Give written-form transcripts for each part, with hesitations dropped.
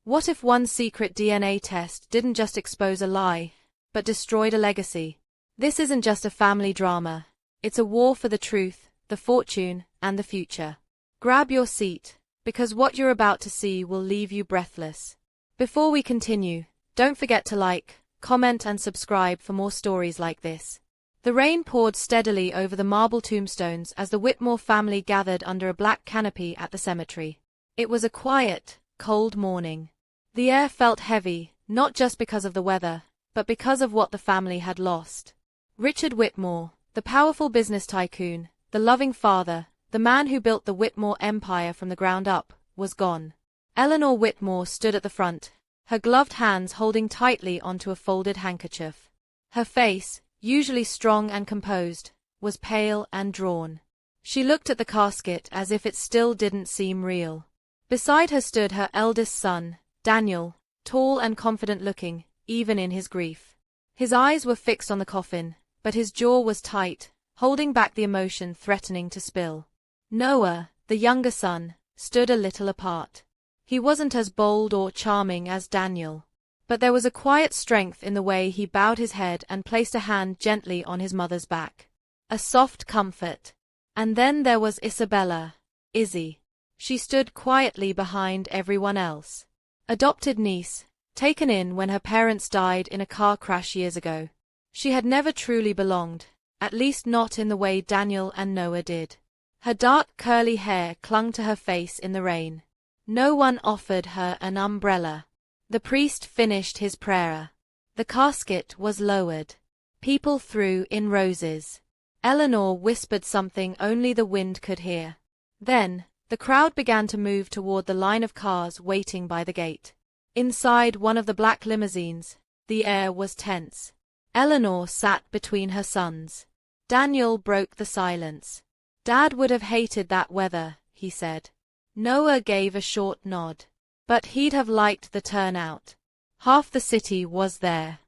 What if one secret DNA test didn't just expose a lie, but destroyed a legacy? This isn't just a family drama. It's a war for the truth, the fortune, and the future. Grab your seat, because what you're about to see will leave you breathless. Before we continue, don't forget to like, comment, and subscribe for more stories like this. The rain poured steadily over the marble tombstones as the Whitmore family gathered under a black canopy at the cemetery. It was a quiet, cold morning. The air felt heavy, not just because of the weather, but because of what the family had lost. Richard Whitmore, the powerful business tycoon, the loving father, the man who built the Whitmore empire from the ground up, was gone. Eleanor Whitmore stood at the front, her gloved hands holding tightly onto a folded handkerchief. Her face, usually strong and composed, was pale and drawn. She looked at the casket as if it still didn't seem real. Beside her stood her eldest son, Daniel, tall and confident-looking, even in his grief. His eyes were fixed on the coffin, but his jaw was tight, holding back the emotion threatening to spill. Noah, the younger son, stood a little apart. He wasn't as bold or charming as Daniel, but there was a quiet strength in the way he bowed his head and placed a hand gently on his mother's back. A soft comfort. And then there was Isabella, Izzy. She stood quietly behind everyone else. Adopted niece, taken in when her parents died in a car crash years ago. She had never truly belonged, at least not in the way Daniel and Noah did. Her dark curly hair clung to her face in the rain. No one offered her an umbrella. The priest finished his prayer. The casket was lowered. People threw in roses. Eleanor whispered something only the wind could hear. Then, the crowd began to move toward the line of cars waiting by the gate. Inside one of the black limousines, the air was tense. Eleanor sat between her sons. Daniel broke the silence. "Dad would have hated that weather," he said. Noah gave a short nod. But he'd have liked the turnout. Half the city was there.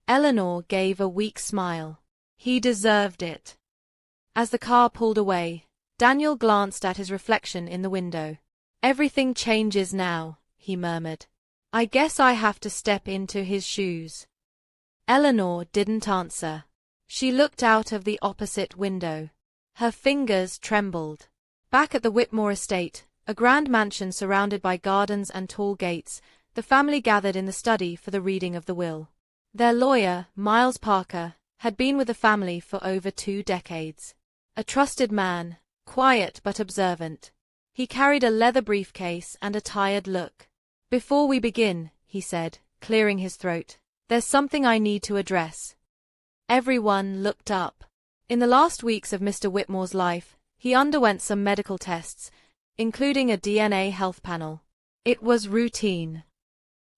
Eleanor gave a weak smile. He deserved it. As the car pulled away, Daniel glanced at his reflection in the window. "Everything changes now," he murmured. "I guess I have to step into his shoes." Eleanor didn't answer. She looked out of the opposite window. Her fingers trembled. Back at the Whitmore estate, a grand mansion surrounded by gardens and tall gates, the family gathered in the study for the reading of the will. Their lawyer, Miles Parker, had been with the family for over 2 decades. A trusted man, quiet but observant. He carried a leather briefcase and a tired look. "Before we begin," he said, clearing his throat, "there's something I need to address." Everyone looked up. In the last weeks of Mr. Whitmore's life, he underwent some medical tests, including a DNA health panel. It was routine.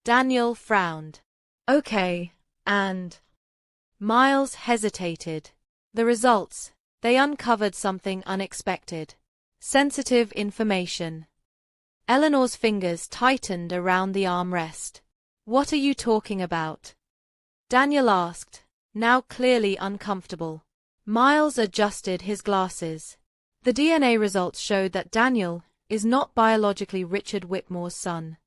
Daniel frowned. "Okay, and?" Miles hesitated. "The results, they uncovered something unexpected. Sensitive information." Eleanor's fingers tightened around the armrest. "What are you talking about?" Daniel asked, now clearly uncomfortable. Miles adjusted his glasses. The DNA results showed that Daniel is not biologically Richard Whitmore's son.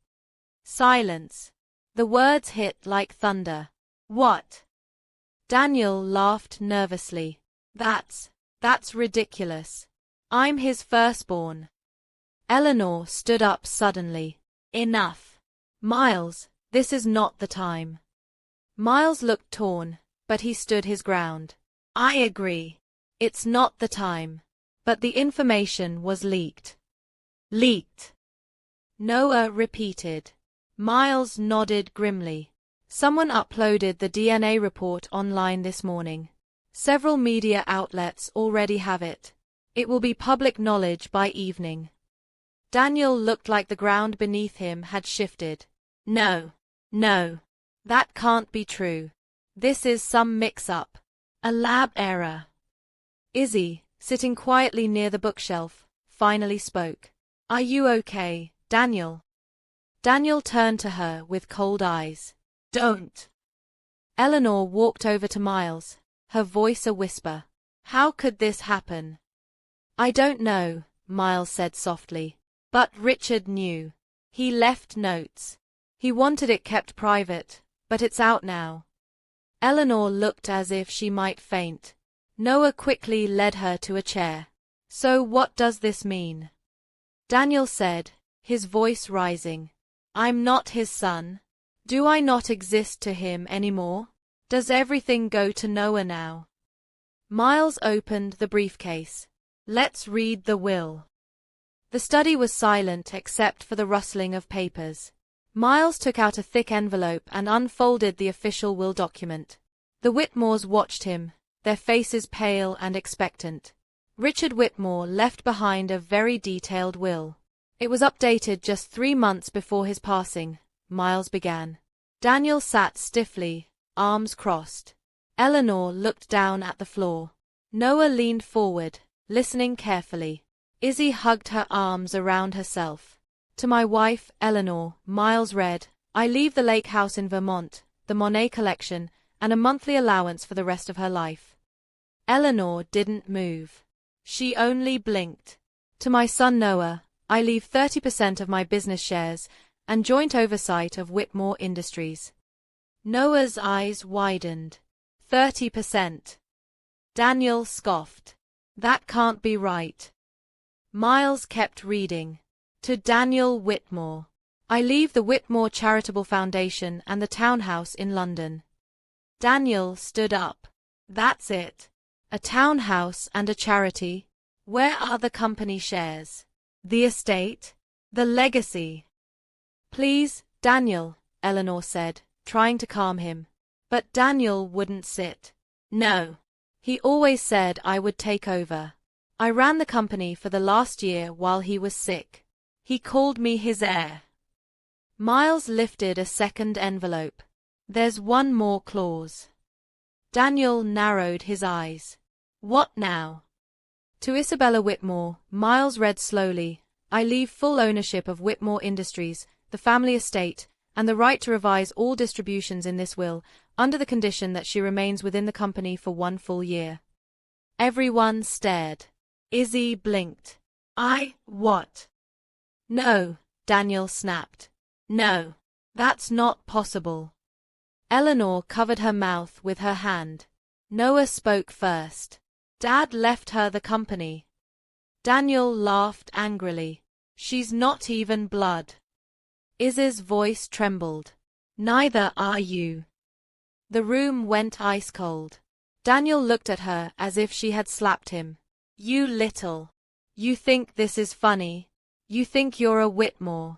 Silence. The words hit like thunder. "What?" Daniel laughed nervously. That's ridiculous. I'm his firstborn." Eleanor stood up suddenly. "Enough. Miles, this is not the time." Miles looked torn, but he stood his ground. "I agree. It's not the time. But the information was leaked." "Leaked?" Noah repeated. Miles nodded grimly. "Someone uploaded the DNA report online this morning. Several media outlets already have it. It will be public knowledge by evening." Daniel looked like the ground beneath him had shifted. No, that can't be true. This is some mix-up. A lab error." Izzy, sitting quietly near the bookshelf, finally spoke. "Are you okay, Daniel?" Daniel turned to her with cold eyes. "Don't." Eleanor walked over to Miles, her voice a whisper. "How could this happen?" "I don't know," Miles said softly. "But Richard knew. He left notes. He wanted it kept private, but it's out now. Eleanor looked as if she might faint. Noah quickly led her to a chair. So what does this mean? Daniel said, his voice rising. I'm not his son. Do I not exist to him anymore? Does everything go to Noah now? Miles opened the briefcase. Let's read the will. The study was silent except for the rustling of papers. Miles took out a thick envelope and unfolded the official will document. The Whitmores watched him, their faces pale and expectant. Richard Whitmore left behind a very detailed will. It was updated just 3 months before his passing, Miles began. Daniel sat stiffly, arms crossed. Eleanor looked down at the floor. Noah leaned forward, listening carefully. Izzy hugged her arms around herself. To my wife, Eleanor, Miles read, I leave the lake house in Vermont, the Monet collection, and a monthly allowance for the rest of her life. Eleanor didn't move. She only blinked. To my son Noah, I leave 30% of my business shares and joint oversight of Whitmore Industries. Noah's eyes widened. 30%. Daniel scoffed. That can't be right. Miles kept reading. To Daniel Whitmore. I leave the Whitmore Charitable Foundation and the townhouse in London. Daniel stood up. That's it. A townhouse and a charity? Where are the company shares? The estate? The legacy? Please, Daniel, Eleanor said, trying to calm him. But Daniel wouldn't sit. No. He always said I would take over. I ran the company for the last year while he was sick. He called me his heir. Miles lifted a second envelope. There's one more clause. Daniel narrowed his eyes. What now? To Isabella Whitmore, Miles read slowly, I leave full ownership of Whitmore Industries, the family estate, and the right to revise all distributions in this will, under the condition that she remains within the company for 1 full year. Everyone stared. Izzy blinked. What? No, Daniel snapped. No, that's not possible. Eleanor covered her mouth with her hand. Noah spoke first. Dad left her the company. Daniel laughed angrily. She's not even blood. Izzy's voice trembled. Neither are you. The room went ice cold. Daniel looked at her as if she had slapped him. You little. You think this is funny? You think you're a Whitmore?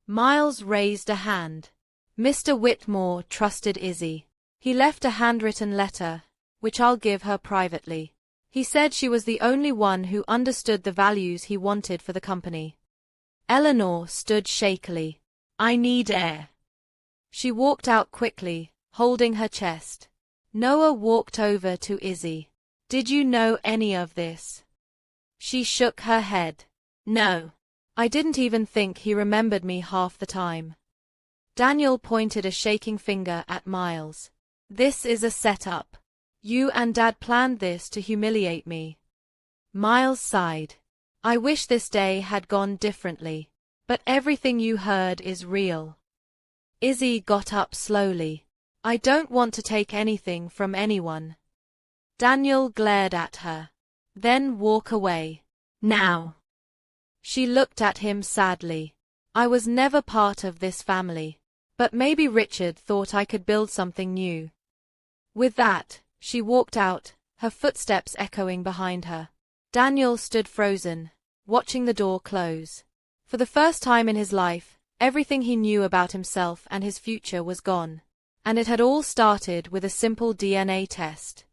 Miles raised a hand. Mr. Whitmore trusted Izzy. He left a handwritten letter, which I'll give her privately. He said she was the only one who understood the values he wanted for the company. Eleanor stood shakily. I need air. She walked out quickly, holding her chest. Noah walked over to Izzy. Did you know any of this? She shook her head. No. I didn't even think he remembered me half the time. Daniel pointed a shaking finger at Miles. This is a setup. You and Dad planned this to humiliate me. Miles sighed. I wish this day had gone differently, but everything you heard is real. Izzy got up slowly. I don't want to take anything from anyone. Daniel glared at her. Then walk away. Now. She looked at him sadly. I was never part of this family, but maybe Richard thought I could build something new. With that, she walked out, her footsteps echoing behind her. Daniel stood frozen, watching the door close. For the first time in his life, everything he knew about himself and his future was gone. And it had all started with a simple DNA test.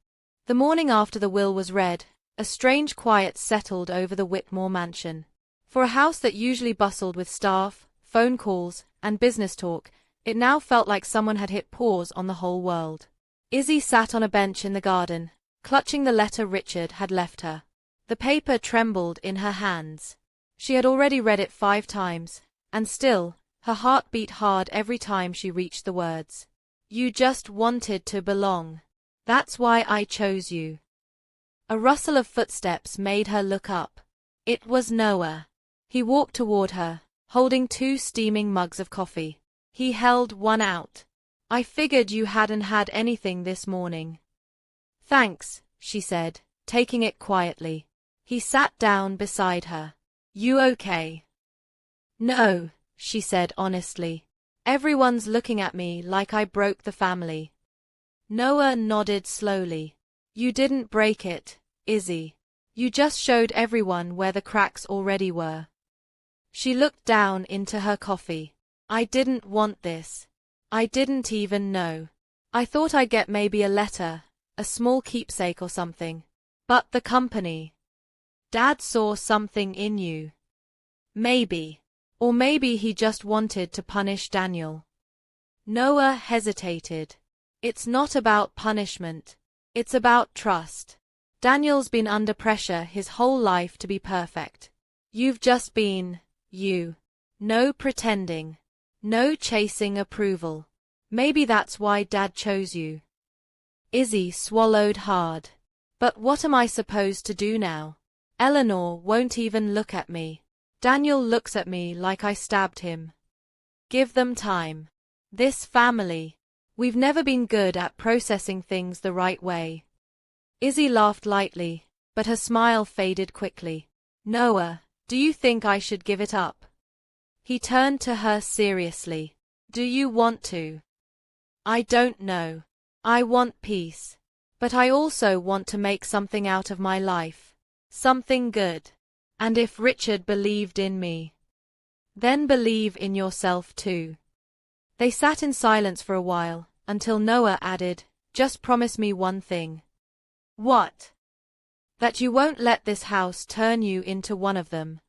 The morning after the will was read, a strange quiet settled over the Whitmore mansion. For a house that usually bustled with staff, phone calls, and business talk, it now felt like someone had hit pause on the whole world. Izzy sat on a bench in the garden, clutching the letter Richard had left her. The paper trembled in her hands. She had already read it 5 times, and still, her heart beat hard every time she reached the words. You just wanted to belong. That's why I chose you. A rustle of footsteps made her look up. It was Noah. He walked toward her, holding 2 steaming mugs of coffee. He held one out. I figured you hadn't had anything this morning. Thanks, she said, taking it quietly. He sat down beside her. You okay? No, she said honestly. Everyone's looking at me like I broke the family. Noah nodded slowly. You didn't break it, Izzy. You just showed everyone where the cracks already were. She looked down into her coffee. I didn't want this. I didn't even know. I thought I'd get maybe a letter, a small keepsake or something. But the company. Dad saw something in you. Maybe. Or maybe he just wanted to punish Daniel. Noah hesitated. It's not about punishment. It's about trust. Daniel's been under pressure his whole life to be perfect. You've just been, you. No pretending. No chasing approval. Maybe that's why Dad chose you. Izzy swallowed hard. But what am I supposed to do now? Eleanor won't even look at me. Daniel looks at me like I stabbed him. Give them time. This family. We've never been good at processing things the right way. Izzy laughed lightly, but her smile faded quickly. Noah, do you think I should give it up? He turned to her seriously. Do you want to? I don't know. I want peace. But I also want to make something out of my life. Something good. And if Richard believed in me, then believe in yourself too. They sat in silence for a while, until Noah added, just promise me one thing. What? That you won't let this house turn you into one of them.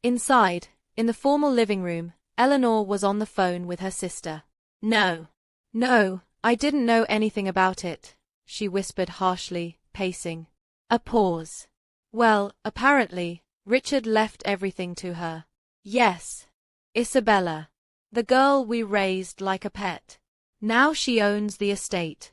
Inside, in the formal living room, Eleanor was on the phone with her sister. No, I didn't know anything about it, she whispered harshly, pacing. A pause. Well, apparently, Richard left everything to her. Yes. Isabella. The girl we raised like a pet. Now she owns the estate.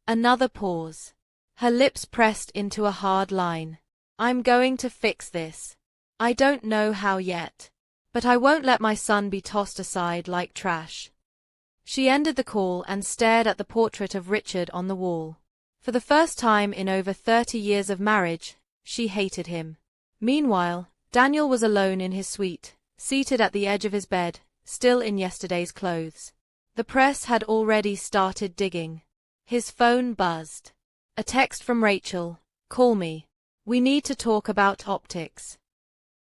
Another pause. Her lips pressed into a hard line. I'm going to fix this. I don't know how yet. But I won't let my son be tossed aside like trash. She ended the call and stared at the portrait of Richard on the wall. For the first time in over 30 years of marriage, she hated him. Meanwhile, Daniel was alone in his suite, seated at the edge of his bed, still in yesterday's clothes. The press had already started digging. His phone buzzed. A text from Rachel. Call me. We need to talk about optics.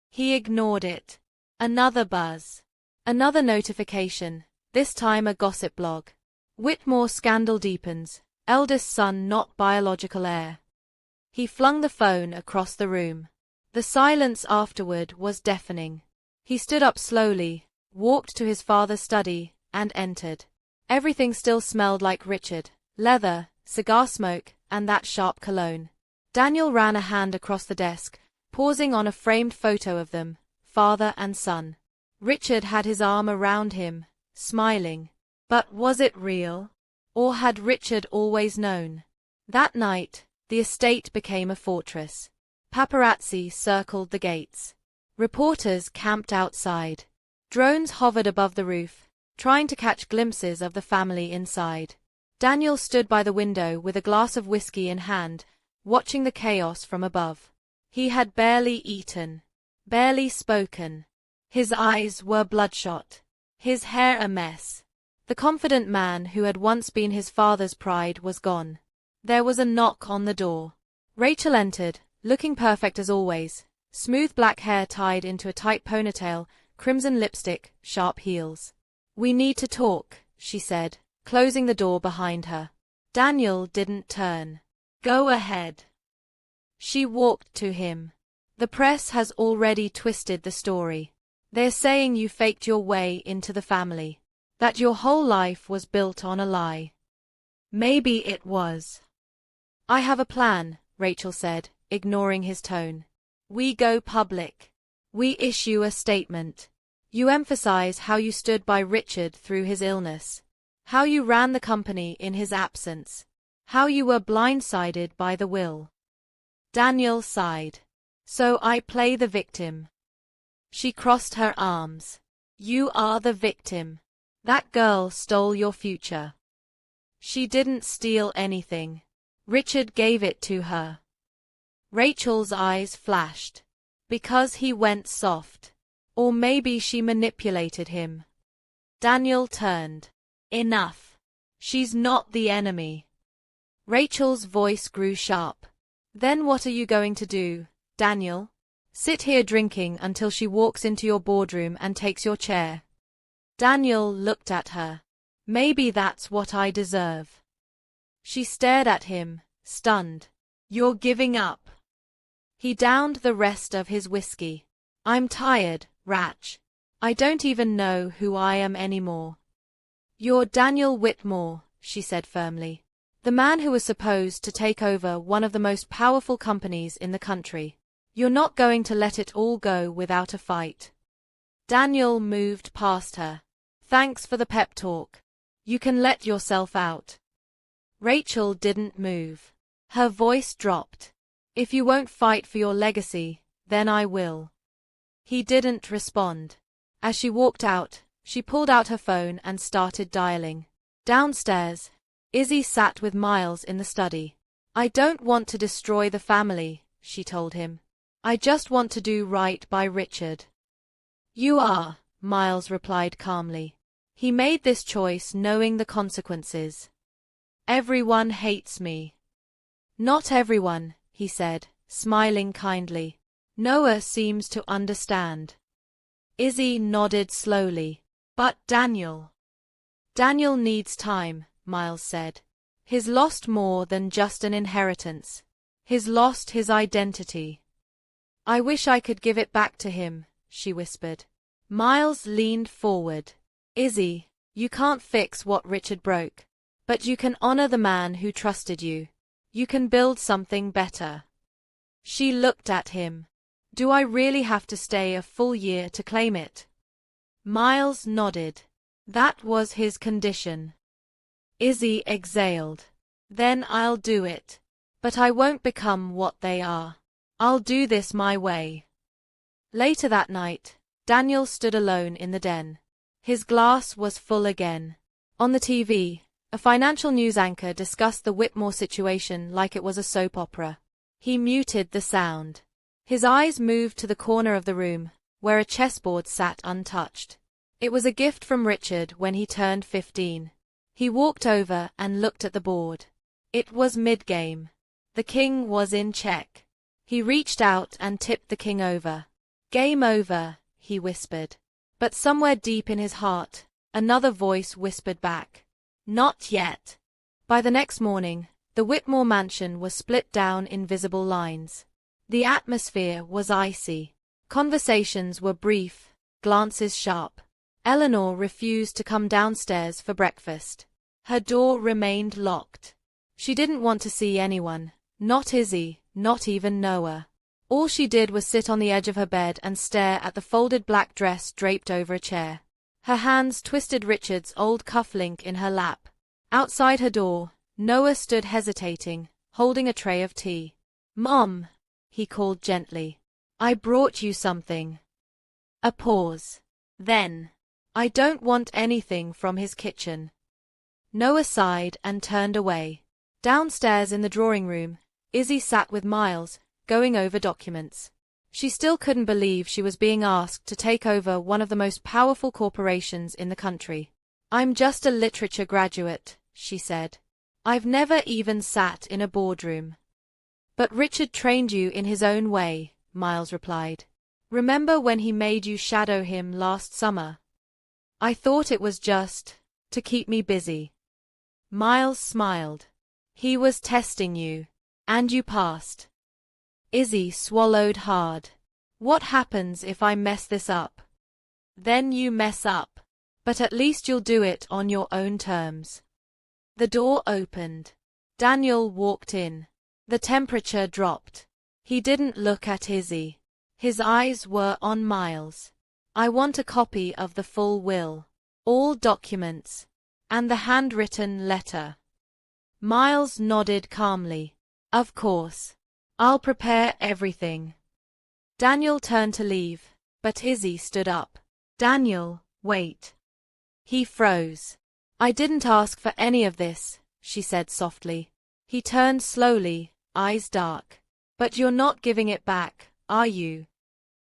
He ignored it. Another buzz. Another notification, this time a gossip blog. Whitmore scandal deepens. Eldest son not biological heir. He flung the phone across the room. The silence afterward was deafening. He stood up slowly, walked to his father's study, and entered. Everything still smelled like Richard, leather, cigar smoke, and that sharp cologne. Daniel ran a hand across the desk, pausing on a framed photo of them, father and son. Richard had his arm around him, smiling. But was it real? Or had Richard always known? That night, the estate became a fortress. Paparazzi circled the gates. Reporters camped outside. Drones hovered above the roof, trying to catch glimpses of the family inside. Daniel stood by the window with a glass of whiskey in hand, watching the chaos from above. He had barely eaten, barely spoken. His eyes were bloodshot, his hair a mess. The confident man who had once been his father's pride was gone. There was a knock on the door. Rachel entered, looking perfect as always, smooth black hair tied into a tight ponytail, crimson lipstick, sharp heels. We need to talk, she said, closing the door behind her. Daniel didn't turn. Go ahead. She walked to him. The press has already twisted the story. They're saying you faked your way into the family. That your whole life was built on a lie. Maybe it was. I have a plan, Rachel said, ignoring his tone. We go public. We issue a statement. You emphasize how you stood by Richard through his illness. How you ran the company in his absence. How you were blindsided by the will. Daniel sighed. So I play the victim. She crossed her arms. You are the victim. That girl stole your future. She didn't steal anything. Richard gave it to her. Rachel's eyes flashed. Because he went soft. Or maybe she manipulated him. Daniel turned. Enough. She's not the enemy. Rachel's voice grew sharp. Then what are you going to do, Daniel? Sit here drinking until she walks into your boardroom and takes your chair. Daniel looked at her. Maybe that's what I deserve. She stared at him, stunned. You're giving up. He downed the rest of his whiskey. I'm tired, Rach. I don't even know who I am anymore. You're Daniel Whitmore, she said firmly. The man who was supposed to take over one of the most powerful companies in the country. You're not going to let it all go without a fight. Daniel moved past her. Thanks for the pep talk. You can let yourself out. Rachel didn't move. Her voice dropped. If you won't fight for your legacy, then I will. He didn't respond. As she walked out, she pulled out her phone and started dialing. Downstairs, Izzy sat with Miles in the study. I don't want to destroy the family, she told him. I just want to do right by Richard. You are, Miles replied calmly. He made this choice knowing the consequences. Everyone hates me. Not everyone, he said, smiling kindly. Noah seems to understand. Izzy nodded slowly. But Daniel. Daniel needs time, Miles said. He's lost more than just an inheritance. He's lost his identity. I wish I could give it back to him, she whispered. Miles leaned forward. Izzy, you can't fix what Richard broke. But you can honor the man who trusted you. You can build something better. She looked at him. Do I really have to stay a full year to claim it? Miles nodded. That was his condition. Izzy exhaled. Then I'll do it. But I won't become what they are. I'll do this my way. Later that night, Daniel stood alone in the den. His glass was full again. On the TV, a financial news anchor discussed the Whitmore situation like it was a soap opera. He muted the sound. His eyes moved to the corner of the room, where a chessboard sat untouched. It was a gift from Richard when he turned 15. He walked over and looked at the board. It was mid-game. The king was in check. He reached out and tipped the king over. Game over, he whispered. But somewhere deep in his heart, another voice whispered back. Not yet. By the next morning, the Whitmore mansion was split down invisible lines. The atmosphere was icy. Conversations were brief, glances sharp. Eleanor refused to come downstairs for breakfast. Her door remained locked. She didn't want to see anyone, not Izzy, not even Noah. All she did was sit on the edge of her bed and stare at the folded black dress draped over a chair. Her hands twisted Richard's old cufflink in her lap. Outside her door, Noah stood hesitating, holding a tray of tea. Mom, he called gently. I brought you something. A pause. Then, I don't want anything from his kitchen. Noah sighed and turned away. Downstairs in the drawing room, Izzy sat with Miles, going over documents. She still couldn't believe she was being asked to take over one of the most powerful corporations in the country. I'm just a literature graduate, she said. I've never even sat in a boardroom. But Richard trained you in his own way, Miles replied. Remember when he made you shadow him last summer? I thought it was just to keep me busy. Miles smiled. He was testing you, and you passed. Izzy swallowed hard. What happens if I mess this up? Then you mess up. But at least you'll do it on your own terms. The door opened. Daniel walked in. The temperature dropped. He didn't look at Izzy. His eyes were on Miles. I want a copy of the full will, all documents, and the handwritten letter. Miles nodded calmly. Of course. I'll prepare everything. Daniel turned to leave, but Izzy stood up. Daniel, wait. He froze. I didn't ask for any of this, she said softly. He turned slowly, eyes dark. But you're not giving it back, are you?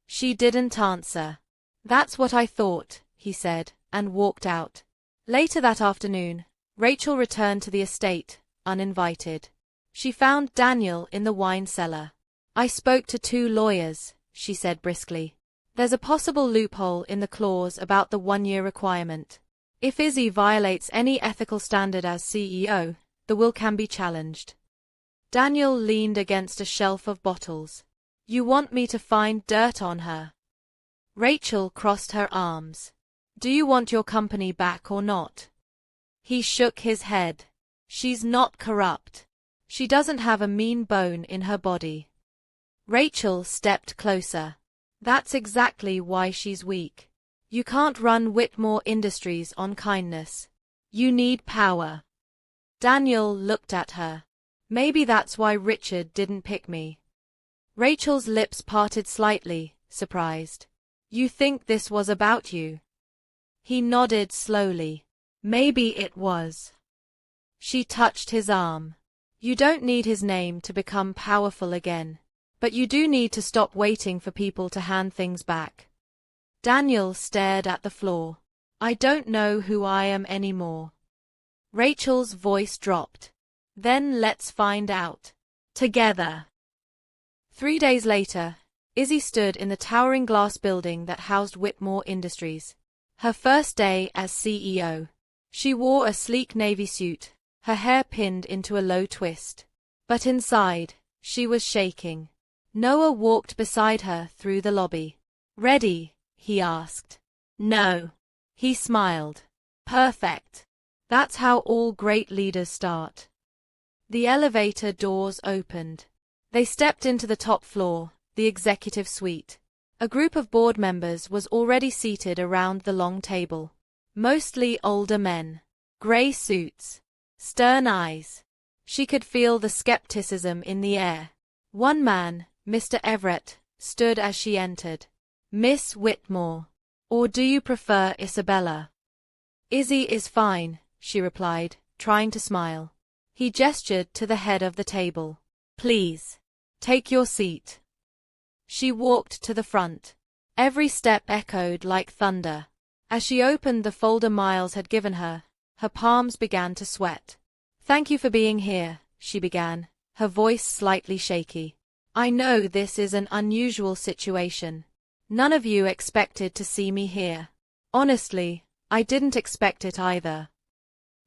She didn't answer. That's what I thought, he said, and walked out. Later that afternoon, Rachel returned to the estate, uninvited. She found Daniel in the wine cellar. I spoke to 2 lawyers, she said briskly. There's a possible loophole in the clause about the 1-year requirement. If Izzy violates any ethical standard as CEO, the will can be challenged. Daniel leaned against a shelf of bottles. You want me to find dirt on her? Rachel crossed her arms. Do you want your company back or not? He shook his head. She's not corrupt. She doesn't have a mean bone in her body. Rachel stepped closer. That's exactly why she's weak. You can't run Whitmore Industries on kindness. You need power. Daniel looked at her. Maybe that's why Richard didn't pick me. Rachel's lips parted slightly, surprised. You think this was about you? He nodded slowly. Maybe it was. She touched his arm. You don't need his name to become powerful again. But you do need to stop waiting for people to hand things back. Daniel stared at the floor. I don't know who I am anymore. Rachel's voice dropped. Then let's find out. Together. 3 days later, Izzy stood in the towering glass building that housed Whitmore Industries. Her first day as CEO. She wore a sleek navy suit, her hair pinned into a low twist. But inside, she was shaking. Noah walked beside her through the lobby. Ready? He asked. No. He smiled. Perfect. That's how all great leaders start. The elevator doors opened. They stepped into the top floor, the executive suite. A group of board members was already seated around the long table. Mostly older men. Gray suits. Stern eyes. She could feel the skepticism in the air. One man, Mr. Everett, stood as she entered. Miss Whitmore. Or do you prefer Isabella? Izzy is fine, she replied, trying to smile. He gestured to the head of the table. Please. Take your seat. She walked to the front. Every step echoed like thunder. As she opened the folder Miles had given her, her palms began to sweat. Thank you for being here, she began, her voice slightly shaky. I know this is an unusual situation. None of you expected to see me here. Honestly, I didn't expect it either.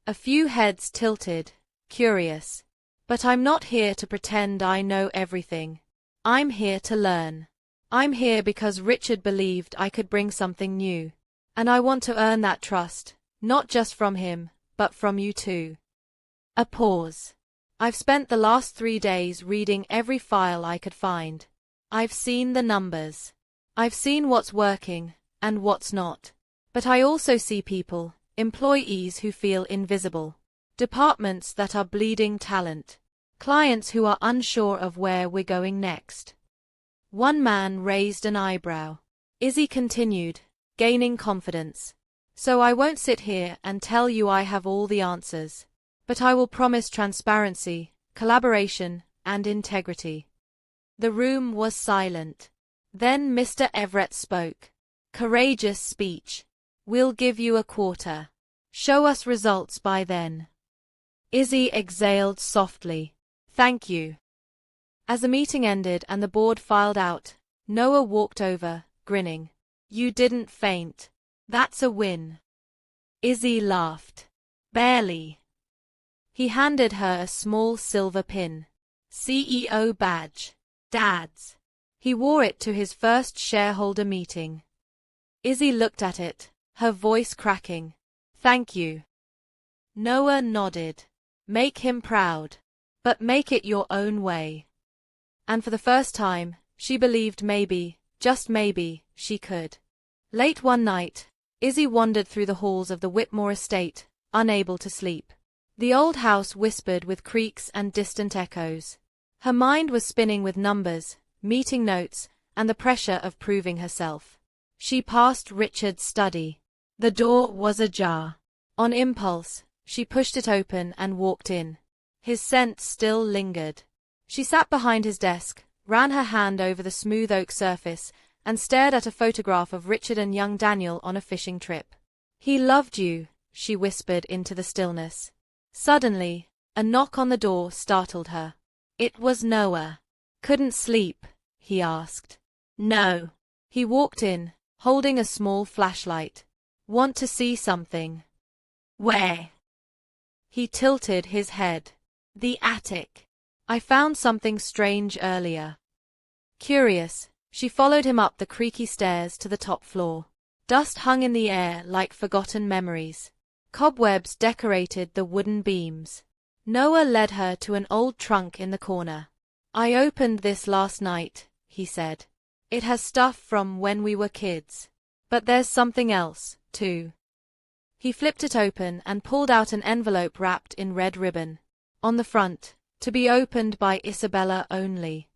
A few heads tilted, curious. But I'm not here to pretend I know everything. I'm here to learn. I'm here because Richard believed I could bring something new. And I want to earn that trust, not just from him, but from you too. A pause. I've spent the last 3 days reading every file I could find. I've seen the numbers. I've seen what's working, and what's not. But I also see people, employees who feel invisible. Departments that are bleeding talent. Clients who are unsure of where we're going next. One man raised an eyebrow. Izzy continued, gaining confidence. So I won't sit here and tell you I have all the answers. But I will promise transparency, collaboration, and integrity. The room was silent. Then Mr. Everett spoke. Courageous speech. We'll give you a quarter. Show us results by then. Izzy exhaled softly. Thank you. As the meeting ended and the board filed out, Noah walked over, grinning. You didn't faint. That's a win. Izzy laughed. Barely. He handed her a small silver pin. CEO badge. Dad's. He wore it to his first shareholder meeting. Izzy looked at it, her voice cracking. Thank you. Noah nodded. Make him proud. But make it your own way. And for the first time, she believed maybe, just maybe, she could. Late one night, Izzy wandered through the halls of the Whitmore estate, unable to sleep. The old house whispered with creaks and distant echoes. Her mind was spinning with numbers, meeting notes, and the pressure of proving herself. She passed Richard's study. The door was ajar. On impulse, she pushed it open and walked in. His scent still lingered. She sat behind his desk, ran her hand over the smooth oak surface, and stared at a photograph of Richard and young Daniel on a fishing trip. "He loved you," she whispered into the stillness. Suddenly, a knock on the door startled her. It was Noah. "Couldn't sleep?" he asked. "No." He walked in, holding a small flashlight. "Want to see something?" "Where?" He tilted his head. "The attic. I found something strange earlier." Curious, she followed him up the creaky stairs to the top floor. Dust hung in the air like forgotten memories. Cobwebs decorated the wooden beams. Noah led her to an old trunk in the corner. "I opened this last night," he said. "It has stuff from when we were kids. But there's something else, too." He flipped it open and pulled out an envelope wrapped in red ribbon. On the front, "To be opened by Isabella only."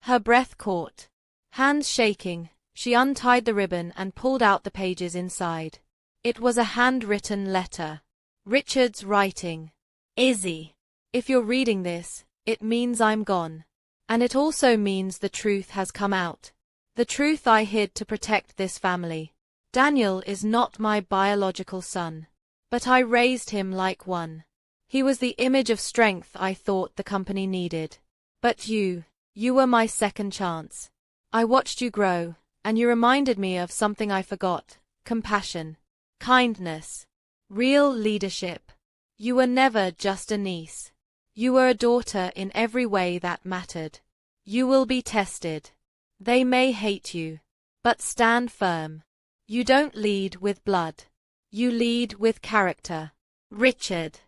Her breath caught. Hands shaking, she untied the ribbon and pulled out the pages inside. It was a handwritten letter. Richard's writing. "Izzy, if you're reading this, it means I'm gone. And it also means the truth has come out. The truth I hid to protect this family. Daniel is not my biological son. But I raised him like one. He was the image of strength I thought the company needed. But you were my second chance. I watched you grow, and you reminded me of something I forgot: compassion, kindness, real leadership. You were never just a niece. You were a daughter in every way that mattered. You will be tested. They may hate you. But stand firm. You don't lead with blood. You lead with character. Richard."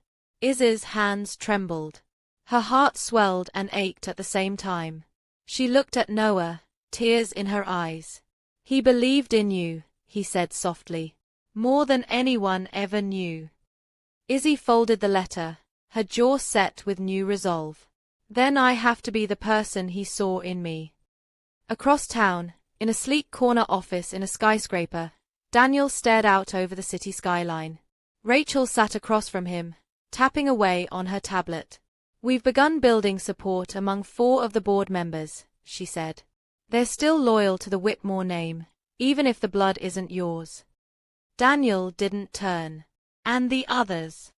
Izzy's hands trembled. Her heart swelled and ached at the same time. She looked at Noah, tears in her eyes. "He believed in you," he said softly. "More than anyone ever knew." Izzy folded the letter, her jaw set with new resolve. "Then I have to be the person he saw in me." Across town, in a sleek corner office in a skyscraper, Daniel stared out over the city skyline. Rachel sat across from him, tapping away on her tablet. "We've begun building support among 4 of the board members," she said. "They're still loyal to the Whitmore name, even if the blood isn't yours." Daniel didn't turn. "And the others?"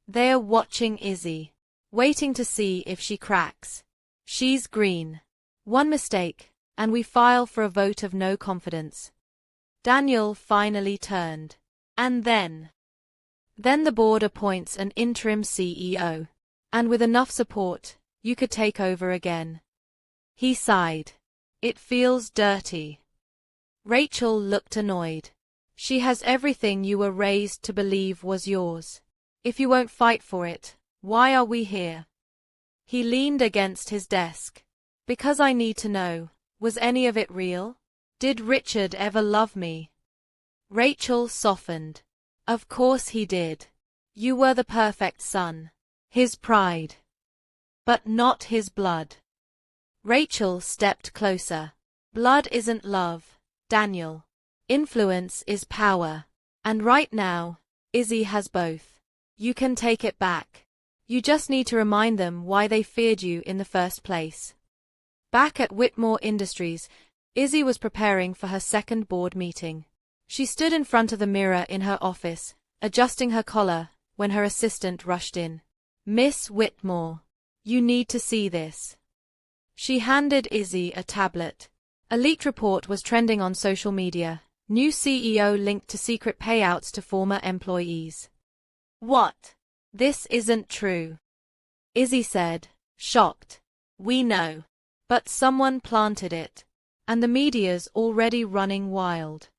"They're watching Izzy, waiting to see if she cracks. She's green. One mistake, and we file for a vote of no confidence." Daniel finally turned. "And then?" "Then the board appoints an interim CEO. And with enough support, you could take over again." He sighed. "It feels dirty." Rachel looked annoyed. "She has everything you were raised to believe was yours. If you won't fight for it, why are we here?" He leaned against his desk. "Because I need to know, was any of it real? Did Richard ever love me?" Rachel softened. "Of course he did. You were the perfect son. His pride. But not his blood." Rachel stepped closer. "Blood isn't love, Daniel. Influence is power. And right now, Izzy has both. You can take it back. You just need to remind them why they feared you in the first place." Back at Whitmore Industries, Izzy was preparing for her second board meeting. She stood in front of the mirror in her office, adjusting her collar, when her assistant rushed in. "Miss Whitmore, you need to see this." She handed Izzy a tablet. A leaked report was trending on social media. New CEO linked to secret payouts to former employees. "What? This isn't true," Izzy said, shocked. "We know. But someone planted it. And the media's already running wild."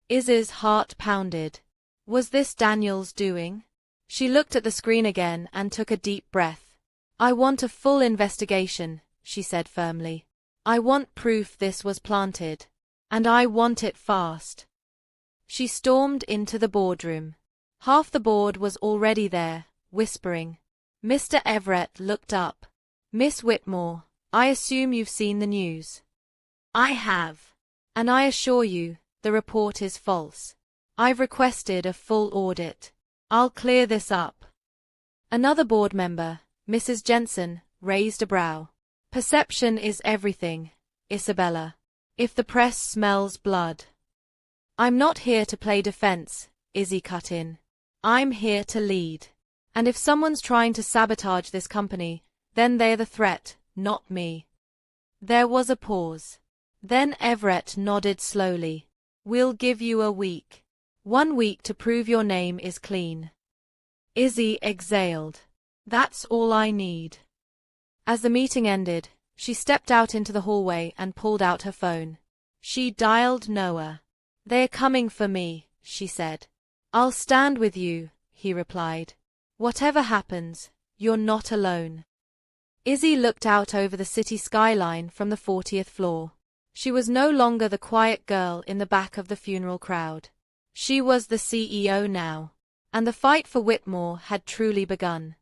Izzy's heart pounded. Was this Daniel's doing? She looked at the screen again and took a deep breath. "I want a full investigation," she said firmly. "I want proof this was planted. And I want it fast." She stormed into the boardroom. Half the board was already there, whispering. Mr. Everett looked up. "Miss Whitmore, I assume you've seen the news." "I have. And I assure you, the report is false. I've requested a full audit. I'll clear this up. Another board member, Mrs. Jensen, raised a brow. Perception is everything, Isabella. If the press smells blood. I'm not here to play defense, Izzy cut in. I'm here to lead. And if someone's trying to sabotage this company, then they're the threat, not me. There was a pause. Then Everett nodded slowly. We'll give you a week. 1 week to prove your name is clean. Izzy exhaled. That's all I need. As the meeting ended, she stepped out into the hallway and pulled out her phone. She dialed Noah. They're coming for me, she said. I'll stand with you, he replied. Whatever happens, you're not alone. Izzy looked out over the city skyline from the 40th floor. She was no longer the quiet girl in the back of the funeral crowd. She was the CEO now, and the fight for Whitmore had truly begun.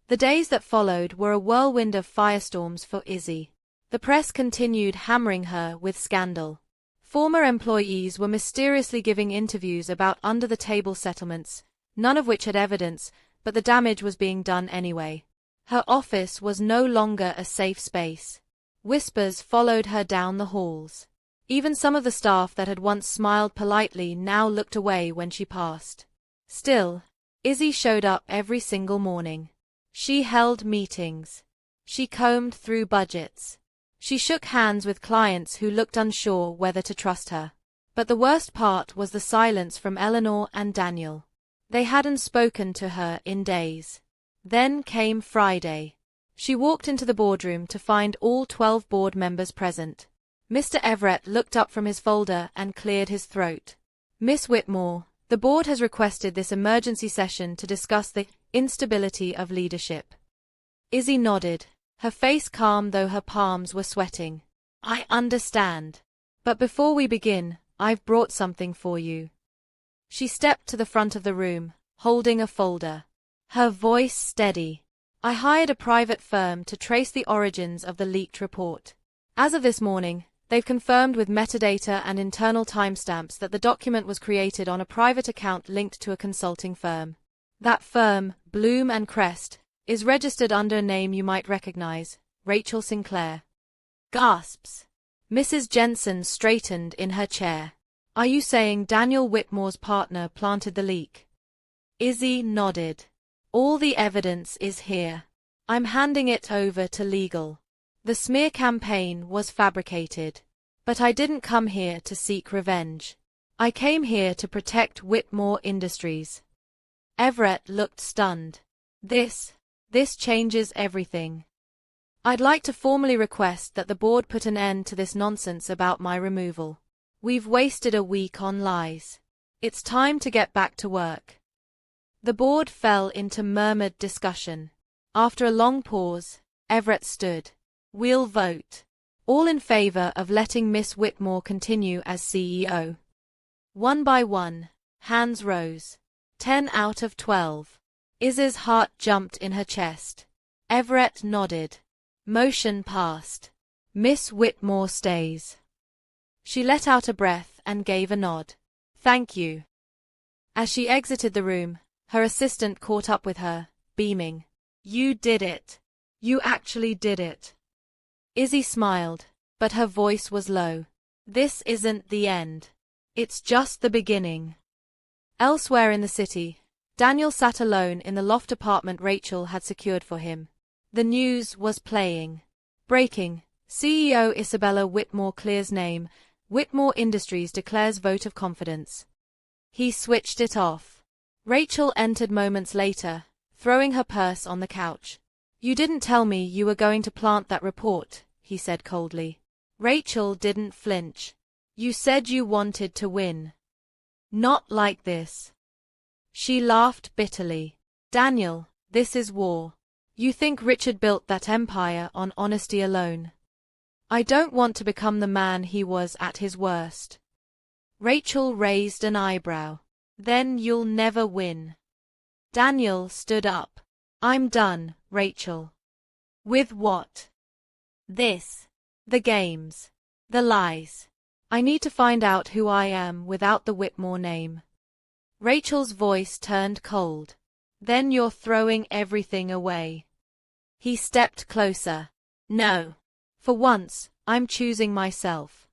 The days that followed were a whirlwind of firestorms for Izzy. The press continued hammering her with scandal. Former employees were mysteriously giving interviews about under-the-table settlements, none of which had evidence, but the damage was being done anyway. Her office was no longer a safe space. Whispers followed her down the halls. Even some of the staff that had once smiled politely now looked away when she passed. Still, Izzy showed up every single morning. She held meetings. She combed through budgets. She shook hands with clients who looked unsure whether to trust her. But the worst part was the silence from Eleanor and Daniel. They hadn't spoken to her in days. Then came Friday. She walked into the boardroom to find all 12 board members present. Mr. Everett looked up from his folder and cleared his throat. Miss Whitmore, the board has requested this emergency session to discuss the instability of leadership. Izzy nodded, her face calm though her palms were sweating. I understand. But before we begin, I've brought something for you. She stepped to the front of the room, holding a folder. Her voice steady. I hired a private firm to trace the origins of the leaked report. As of this morning, they've confirmed with metadata and internal timestamps that the document was created on a private account linked to a consulting firm. That firm, Bloom and Crest, is registered under a name you might recognize, Rachel Sinclair. Gasps. Mrs. Jensen straightened in her chair. Are you saying Daniel Whitmore's partner planted the leak? Izzy nodded. All the evidence is here. I'm handing it over to legal. The smear campaign was fabricated. But I didn't come here to seek revenge. I came here to protect Whitmore Industries. Everett looked stunned. This changes everything. I'd like to formally request that the board put an end to this nonsense about my removal. We've wasted a week on lies. It's time to get back to work. The board fell into murmured discussion. After a long pause, Everett stood. We'll vote. All in favor of letting Miss Whitmore continue as CEO. One by one, hands rose. 10 out of 12. Izzy's heart jumped in her chest. Everett nodded. Motion passed. Miss Whitmore stays. She let out a breath and gave a nod. Thank you. As she exited the room, her assistant caught up with her, beaming. You did it. You actually did it. Izzy smiled, but her voice was low. This isn't the end. It's just the beginning. Elsewhere in the city, Daniel sat alone in the loft apartment Rachel had secured for him. The news was playing. Breaking. CEO Isabella Whitmore clears name. Whitmore Industries declares vote of confidence. He switched it off. Rachel entered moments later, throwing her purse on the couch. You didn't tell me you were going to plant that report, he said coldly. Rachel didn't flinch. You said you wanted to win. Not like this. She laughed bitterly. Daniel, this is war. You think Richard built that empire on honesty alone. I don't want to become the man he was at his worst. Rachel raised an eyebrow. Then you'll never win. Daniel stood up. I'm done, Rachel. With what? This. The games. The lies. I need to find out who I am without the Whitmore name. Rachel's voice turned cold. Then you're throwing everything away. He stepped closer. No. For once, I'm choosing myself.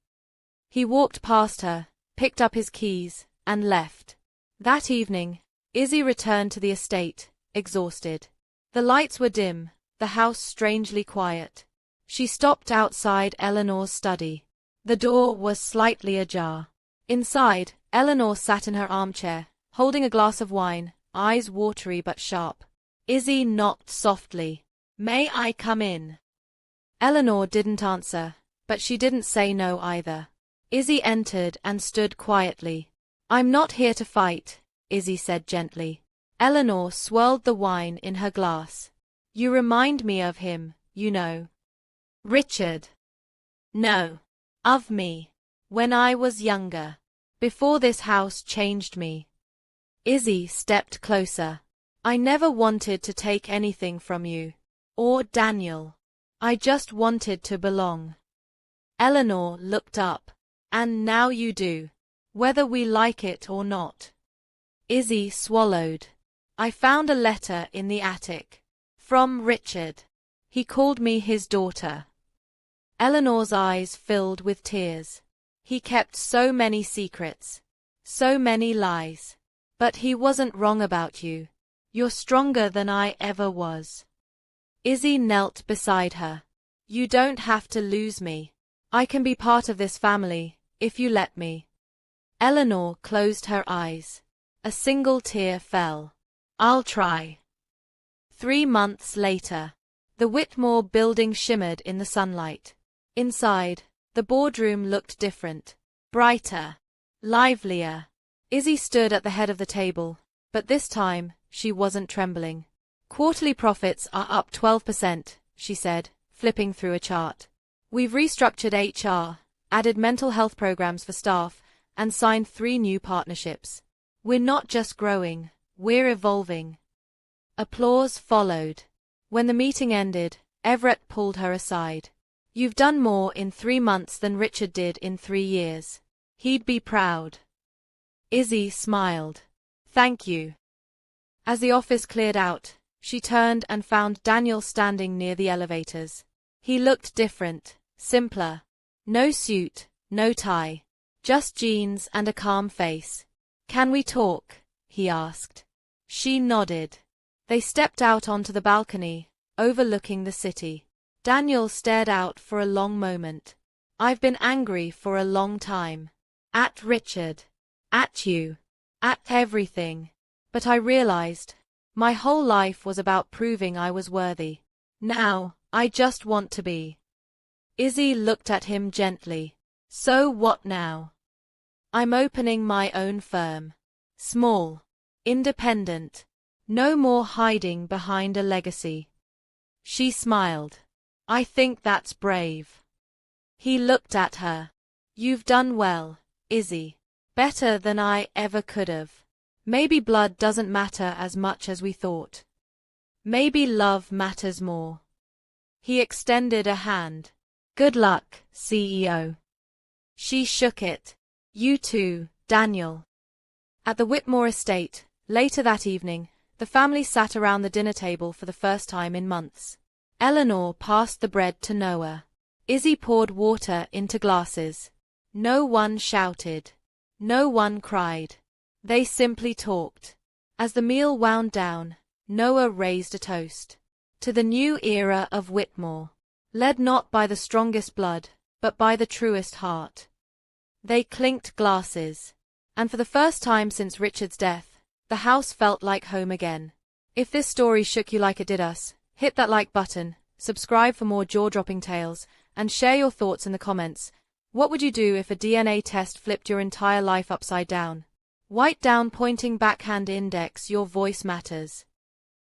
He walked past her, picked up his keys, and left. That evening, Izzy returned to the estate, exhausted. The lights were dim, the house strangely quiet. She stopped outside Eleanor's study. The door was slightly ajar. Inside, Eleanor sat in her armchair, holding a glass of wine, eyes watery but sharp. Izzy knocked softly. "May I come in?" Eleanor didn't answer, but she didn't say no either. Izzy entered and stood quietly. "I'm not here to fight," Izzy said gently. Eleanor swirled the wine in her glass. "You remind me of him, you know." "Richard?" "No. Of me. When I was younger. Before this house changed me." Izzy stepped closer. "I never wanted to take anything from you. Or Daniel. I just wanted to belong." Eleanor looked up. "And now you do. Whether we like it or not." Izzy swallowed. "I found a letter in the attic. From Richard. He called me his daughter." Eleanor's eyes filled with tears. "He kept so many secrets. So many lies. But he wasn't wrong about you. You're stronger than I ever was." Izzy knelt beside her. "You don't have to lose me. I can be part of this family, if you let me." Eleanor closed her eyes. A single tear fell. "I'll try." 3 months later, the Whitmore building shimmered in the sunlight. Inside, the boardroom looked different. Brighter. Livelier. Izzy stood at the head of the table, but this time, she wasn't trembling. "Quarterly profits are up 12%, she said, flipping through a chart. "We've restructured HR, added mental health programs for staff, and signed 3 new partnerships. We're not just growing, we're evolving." Applause followed. When the meeting ended, Everett pulled her aside. "You've done more in 3 months than Richard did in 3 years. He'd be proud." Izzy smiled. "Thank you." As the office cleared out, she turned and found Daniel standing near the elevators. He looked different, simpler. No suit, no tie. Just jeans and a calm face. "Can we talk?" he asked. She nodded. They stepped out onto the balcony, overlooking the city. Daniel stared out for a long moment. "I've been angry for a long time. At Richard. At you. At everything. But I realized, my whole life was about proving I was worthy. Now, I just want to be." Izzy looked at him gently. "So what now?" "I'm opening my own firm. Small. Independent. No more hiding behind a legacy." She smiled. "I think that's brave." He looked at her. "You've done well, Izzy. Better than I ever could have. Maybe blood doesn't matter as much as we thought. Maybe love matters more." He extended a hand. "Good luck, CEO." She shook it. "You too, Daniel." At the Whitmore estate, later that evening, the family sat around the dinner table for the first time in months. Eleanor passed the bread to Noah. Izzy poured water into glasses. No one shouted. No one cried. They simply talked. As the meal wound down, Noah raised a toast. To the new era of Whitmore. Led not by the strongest blood, but by the truest heart. They clinked glasses. And for the first time since Richard's death, the house felt like home again. If this story shook you like it did us, hit that like button, subscribe for more jaw-dropping tales, and share your thoughts in the comments. What would you do if a DNA test flipped your entire life upside down? White down pointing backhand index, your voice matters.